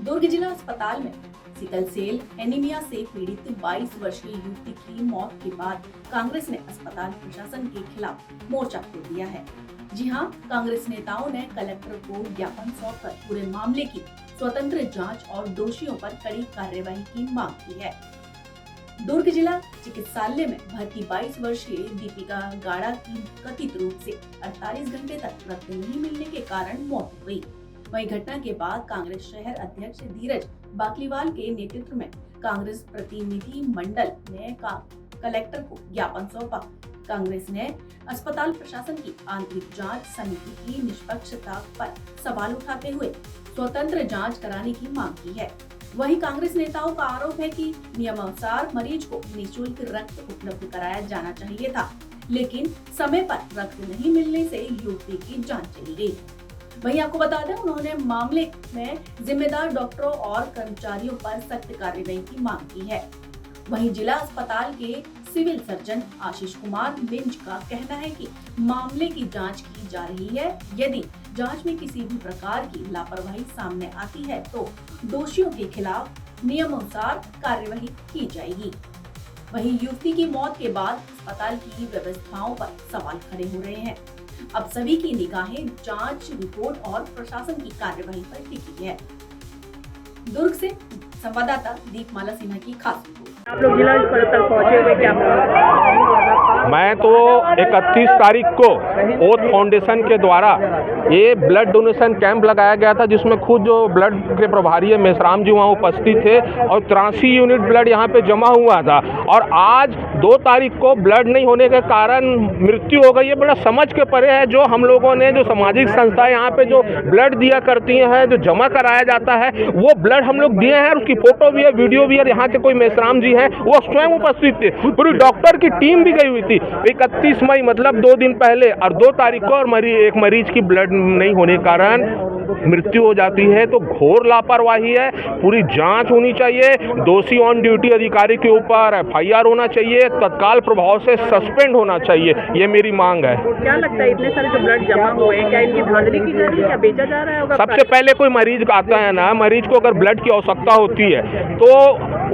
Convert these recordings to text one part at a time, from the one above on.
दुर्ग जिला अस्पताल में सिकल सेल एनीमिया से पीड़ित 22 वर्षीय युवती की मौत के बाद कांग्रेस ने अस्पताल प्रशासन के खिलाफ मोर्चा खोल दिया है। जी हां, कांग्रेस नेताओं ने कलेक्टर को ज्ञापन सौंपकर पूरे मामले की स्वतंत्र जांच और दोषियों पर कड़ी कार्यवाही की मांग की है। दुर्ग जिला चिकित्सालय में भर्ती 22 वर्षीय दीपिका गाड़ा की कथित रूप से 48 घंटे तक रक्त नहीं मिलने के कारण मौत हो गई। वहीं घटना के बाद कांग्रेस शहर अध्यक्ष धीरज बाकलीवाल के नेतृत्व में कांग्रेस प्रतिनिधि मंडल ने कलेक्टर को ज्ञापन सौंपा। कांग्रेस ने अस्पताल प्रशासन की आंतरिक जांच समिति की निष्पक्षता पर सवाल उठाते हुए स्वतंत्र जांच कराने की मांग की है। वहीं कांग्रेस नेताओं का आरोप है कि नियमानुसार मरीज को निःशुल्क रक्त उपलब्ध कराया जाना चाहिए था, लेकिन समय पर रक्त नहीं मिलने से युवती की जान चली गई। वहीं आपको बता दें, उन्होंने मामले में जिम्मेदार डॉक्टरों और कर्मचारियों पर सख्त कार्रवाई की मांग की है। वहीं जिला अस्पताल के सिविल सर्जन आशीष कुमार मिंज का कहना है कि मामले की जांच की जा रही है। यदि जांच में किसी भी प्रकार की लापरवाही सामने आती है तो दोषियों के खिलाफ नियमानुसार कार्यवाही की जाएगी। वहीं युवती की मौत के बाद अस्पताल की व्यवस्थाओं पर सवाल खड़े हो रहे हैं। अब सभी की निगाहें जांच रिपोर्ट और प्रशासन की कार्यवाही पर टिकी है। दुर्ग से संवाददाता दीपमाला सिन्हा की खास रिपोर्ट। आप लोग जिला अस्पताल पहुंचे हुए क्या? मैं तो 31 तारीख को ओथ फाउंडेशन के द्वारा ये ब्लड डोनेशन कैंप लगाया गया था, जिसमें खुद जो ब्लड के प्रभारी है मेसराम जी वहाँ उपस्थित थे और 83 यूनिट ब्लड यहाँ पे जमा हुआ था। और आज 2 तारीख को ब्लड नहीं होने के कारण मृत्यु हो गई है। बड़ा समझ के परे है। जो हम लोगों ने जो सामाजिक संस्थाएं यहाँ पे जो ब्लड दिया करती हैं, जो जमा कराया जाता है, वो ब्लड हम लोग दिए हैं। उसकी फोटो भी है, वीडियो भी है। यहाँ के कोई मेसराम जी हैं, वो स्वयं उपस्थित थे। पूरी डॉक्टर की टीम भी गई हुई थी। 31 मई मतलब 2 दिन पहले और 2 तारीख को और एक मरीज की ब्लड नहीं होने के कारण मृत्यु हो जाती है, तो घोर लापरवाही है। पूरी जांच होनी चाहिए। दोषी ऑन ड्यूटी अधिकारी के ऊपर FIR होना चाहिए, तत्काल प्रभाव से सस्पेंड होना चाहिए। ये मेरी मांग है। क्या लगता है इतने सारे जो ब्लड जमा हुए हैं, क्या इनकी धांधली की जा रही है या बेचा जा रहा है? सबसे पहले कोई मरीज आता है ना, मरीज को अगर ब्लड की आवश्यकता होती है तो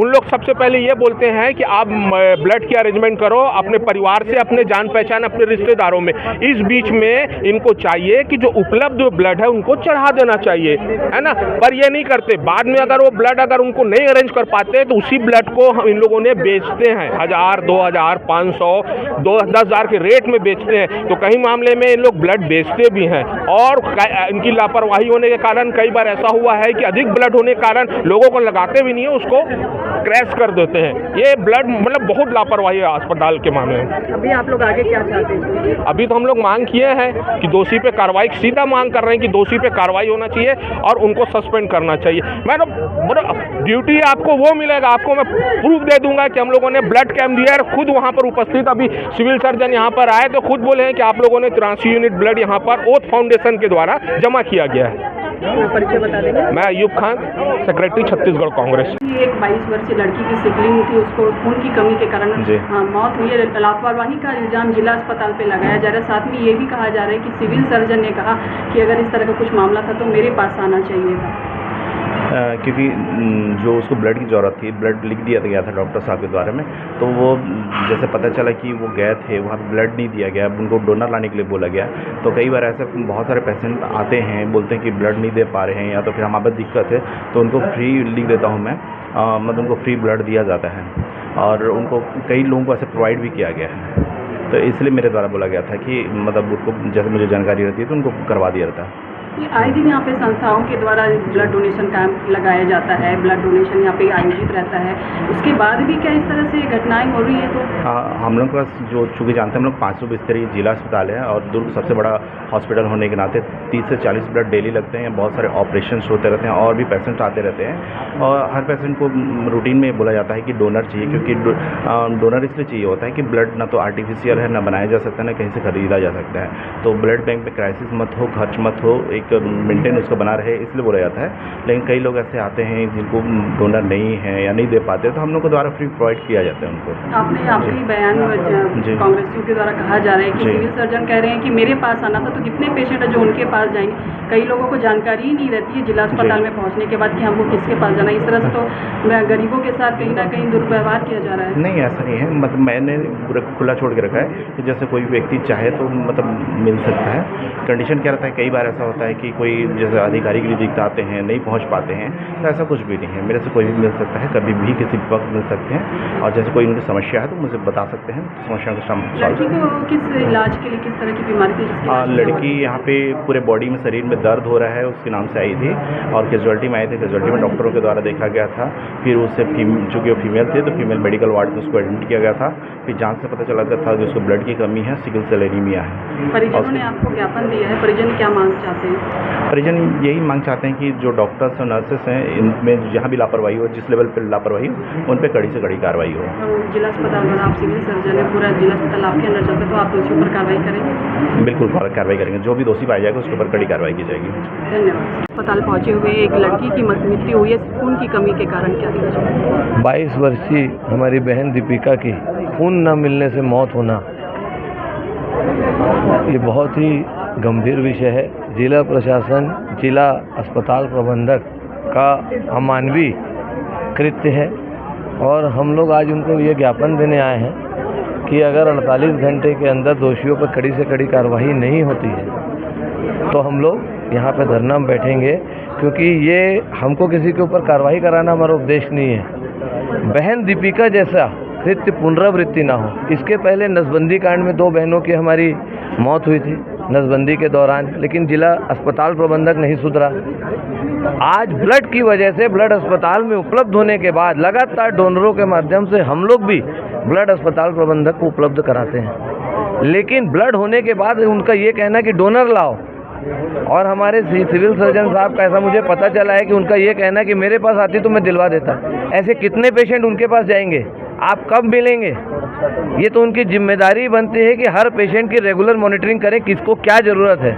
उन लोग सबसे पहले ये बोलते हैं कि आप ब्लड की अरेंजमेंट करो अपने परिवार से, अपने जान पहचान, अपने रिश्तेदारों में। इस बीच में इनको चाहिए कि जो उपलब्ध ब्लड है उनको चढ़ा देना चाहिए, है ना। पर ये नहीं करते। बाद में अगर वो ब्लड अगर उनको नहीं अरेंज कर पाते तो उसी ब्लड को इन लोगों ने बेचते हैं 1000, 2000, 500, 10,000 के रेट में बेचते हैं। तो कई मामले में इन लोग ब्लड बेचते भी हैं और इनकी लापरवाही होने के कारण कई बार ऐसा हुआ है कि अधिक ब्लड होने के कारण लोगों को लगाते भी नहीं है, उसको क्रैश कर देते हैं। ये ब्लड मतलब बहुत लापरवाही है अस्पताल के मामले में। अभी आप लोग आगे क्या चाहते हैं? अभी तो हम लोग मांग किए हैं कि दोषी पे कार्रवाई, सीधा मांग कर रहे हैं कि दोषी पे कार्रवाई होना चाहिए और उनको सस्पेंड करना चाहिए। मैडम ड्यूटी आपको वो मिलेगा, आपको मैं प्रूफ दे दूंगा कि हम लोगों ने ब्लड कैंप दिया है। खुद वहाँ पर उपस्थित अभी सिविल सर्जन यहाँ पर आए तो खुद बोले हैं कि आप लोगों ने 83 यूनिट ब्लड यहाँ पर ओथ फाउंडेशन के द्वारा जमा किया गया है। परिचय बता देंगे? मैं अयूब खान, सेक्रेटरी छत्तीसगढ़ कांग्रेस। एक 22 वर्षीय लड़की की सिकलिंग थी, उसको खून की कमी के कारण मौत हुई है। लापरवाही का इल्जाम जिला अस्पताल पे लगाया जा रहा है। साथ में ये भी कहा जा रहा है कि सिविल सर्जन ने कहा कि अगर इस तरह का कुछ मामला था तो मेरे पास आना चाहिए था। क्योंकि जो उसको ब्लड की ज़रूरत थी, ब्लड लिख दिया गया था डॉक्टर साहब के द्वारा में, तो वो जैसे पता चला कि वो गए थे वहाँ ब्लड नहीं दिया गया, उनको डोनर लाने के लिए बोला गया। तो कई बार ऐसे बहुत सारे पेशेंट आते हैं, बोलते हैं कि ब्लड नहीं दे पा रहे हैं या तो फिर हमारे पास दिक्कत है, तो उनको फ्री लिख देता हूँ मैं, मतलब उनको फ्री ब्लड दिया जाता है और उनको कई लोगों को ऐसे प्रोवाइड भी किया गया है। तो इसलिए मेरे द्वारा बोला गया था कि मतलब उनको जैसे मुझे जानकारी रहती है तो उनको करवा दिया जाता है। आए दिन यहाँ पे संस्थाओं के द्वारा ब्लड डोनेशन कैंप लगाया जाता है, ब्लड डोनेशन यहाँ पे आयोजित रहता है, उसके बाद भी क्या इस तरह से घटनाएं हो रही है? तो हम लोग का जो चूँकि जानते हैं हम लोग 500 बिस्तरी जिला अस्पताल है और दुर्ग सबसे बड़ा हॉस्पिटल होने के नाते 30 से 40 ब्लड डेली लगते हैं। बहुत सारे ऑपरेशन होते रहते हैं और भी पेशेंट आते रहते हैं और हर पेशेंट को रूटीन में बोला जाता है कि डोनर चाहिए, क्योंकि डोनर इसलिए चाहिए होता है कि ब्लड ना तो आर्टिफिशियल है, ना बनाया जा सकता है, ना कहीं से खरीदा जा सकता है। तो ब्लड बैंक में क्राइसिस मत हो, खर्च मत हो, एक मेंटेन उसका बना रहे, इसलिए बोला जाता है। लेकिन कई लोग ऐसे आते हैं जिनको डोनर नहीं है या नहीं दे पाते, तो हम लोग के द्वारा फ्री प्रोवाइड किया जाता है उनको। आपने आपके बयान कांग्रेसियों के द्वारा कहा जा रहा है कि सिविल सर्जन कह रहे हैं कि मेरे पास आना था, तो कितने पेशेंट है जो उनके पास जाएंगे? कई लोगों को जानकारी ही नहीं रहती है जिला अस्पताल में पहुंचने के बाद कि हमको किसके पास जाना है। इस तरह से तो गरीबों के साथ कहीं ना कहीं दुर्व्यवहार किया जा रहा है। नहीं, ऐसा नहीं है। मतलब मैंने पूरा खुला छोड़ के रखा है कि जैसे कोई व्यक्ति चाहे तो मतलब मिल सकता है। कंडीशन क्या रहता है, कई बार ऐसा होता है कि कोई जैसे अधिकारी के लिए दिखताते हैं, नहीं पहुंच पाते हैं, तो ऐसा कुछ भी नहीं है। मेरे से कोई भी मिल सकता है, कभी भी किसी वक्त मिल सकते हैं। और जैसे कोई उनकी समस्या है तो मुझे बता सकते हैं, समस्या को लड़की को किस इलाज के लिए, किस तरह की बीमारी थी? लड़की यहाँ पे पूरे बॉडी में, शरीर में दर्द हो रहा है, उसके नाम से आई थी और कैजुअलिटी में आए थे। कैजुअलिटी में डॉक्टरों के द्वारा देखा गया था। फिर उससे चूँकि वो फीमेल थे तो फीमेल मेडिकल वार्ड में उसको एडमिट किया गया था। फिर जांच से पता चला था कि उसको ब्लड की कमी है, सिकल सेल एनीमिया है। परिजनों ने आपको ज्ञापन दिया है, परिजन क्या मांग चाहते हैं? परिजन यही मांग चाहते हैं कि जो डॉक्टर्स और नर्सेस हैं, इनमें जहाँ भी लापरवाही हो, जिस लेवल पर लापरवाही हो, उन पर कड़ी से कड़ी कार्रवाई हो। जिला अस्पताल में आप सिविल सर्जन है, पूरा जिला अस्पताल आपके अंदर चलता है, तो आप दोषियों पर कार्रवाई करेंगे? बिल्कुल कार्रवाई करेंगे। जो भी दोषी पाया जाएगा उसके ऊपर कड़ी कार्रवाई की जाएगी। धन्यवाद। अस्पताल पहुंचे हुए एक लड़की की मृत्यु हुई है, खून की कमी के कारण। क्या कहना चाहिए? 22 वर्षीय हमारी बहन दीपिका की खून न मिलने से मौत होना, ये बहुत ही गंभीर विषय है। जिला प्रशासन, जिला अस्पताल प्रबंधक का अमानवीय कृत्य है और हम लोग आज उनको ये ज्ञापन देने आए हैं कि अगर 48 घंटे के अंदर दोषियों पर कड़ी से कड़ी कार्रवाई नहीं होती है तो हम लोग यहाँ पे धरना में बैठेंगे, क्योंकि ये हमको किसी के ऊपर कार्रवाई कराना हमारा उद्देश्य नहीं है। बहन दीपिका जैसा कृत्य पुनरावृत्ति ना हो। इसके पहले नसबंदी कांड में 2 बहनों की हमारी मौत हुई थी नसबंदी के दौरान, लेकिन जिला अस्पताल प्रबंधक नहीं सुधरा। आज ब्लड की वजह से, ब्लड अस्पताल में उपलब्ध होने के बाद लगातार डोनरों के माध्यम से हम लोग भी ब्लड अस्पताल प्रबंधक को उपलब्ध कराते हैं, लेकिन ब्लड होने के बाद उनका ये कहना कि डोनर लाओ। और हमारे सिविल सर्जन साहब का ऐसा मुझे पता चला है कि उनका ये कहना कि मेरे पास आती तो मैं दिलवा देता। ऐसे कितने पेशेंट उनके पास जाएंगे? आप कब मिलेंगे? ये तो उनकी जिम्मेदारी बनती है कि हर पेशेंट की रेगुलर मॉनिटरिंग करें, किसको क्या ज़रूरत है।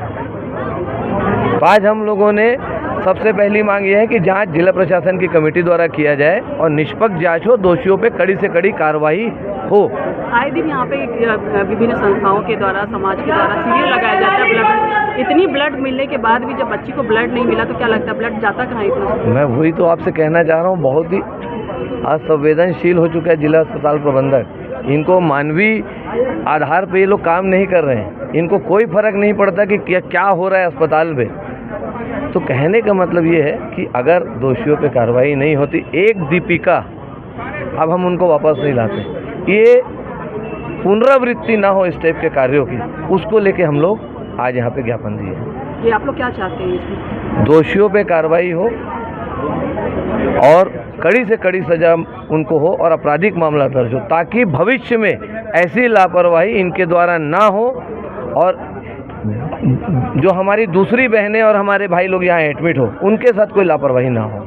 तो आज हम लोगों ने सबसे पहली मांग ये है कि जांच जिला प्रशासन की कमेटी द्वारा किया जाए और निष्पक्ष जांच हो, दोषियों पे कड़ी से कड़ी कार्रवाई हो। आए दिन यहाँ पे विभिन्न संस्थाओं के द्वारा, समाज के द्वारा शिविर लगाया जाता है ब्लड। इतनी ब्लड मिलने के बाद भी जब बच्ची को ब्लड नहीं मिला तो क्या लगता है ब्लड जाता कहाँ इतना? मैं वही तो आपसे कहना चाह रहा हूँ, बहुत ही असंवेदनशील हो चुका है जिला अस्पताल प्रबंधक। इनको मानवीय आधार पे ये लोग काम नहीं कर रहे हैं। इनको कोई फर्क नहीं पड़ता कि क्या हो रहा है अस्पताल में। तो कहने का मतलब ये है कि अगर दोषियों पे कार्रवाई नहीं होती, एक दीपिका अब हम उनको वापस नहीं लाते, ये पुनरावृत्ति ना हो इस टाइप के कार्यों की, उसको लेके हम लोग आज यहाँ पे ज्ञापन दिए। ये आप लोग क्या चाहते हैं इसमें? दोषियों पे कार्रवाई हो और कड़ी से कड़ी सजा उनको हो और आपराधिक मामला दर्ज हो, ताकि भविष्य में ऐसी लापरवाही इनके द्वारा ना हो और जो हमारी दूसरी बहनें और हमारे भाई लोग यहाँ एडमिट हो उनके साथ कोई लापरवाही ना हो।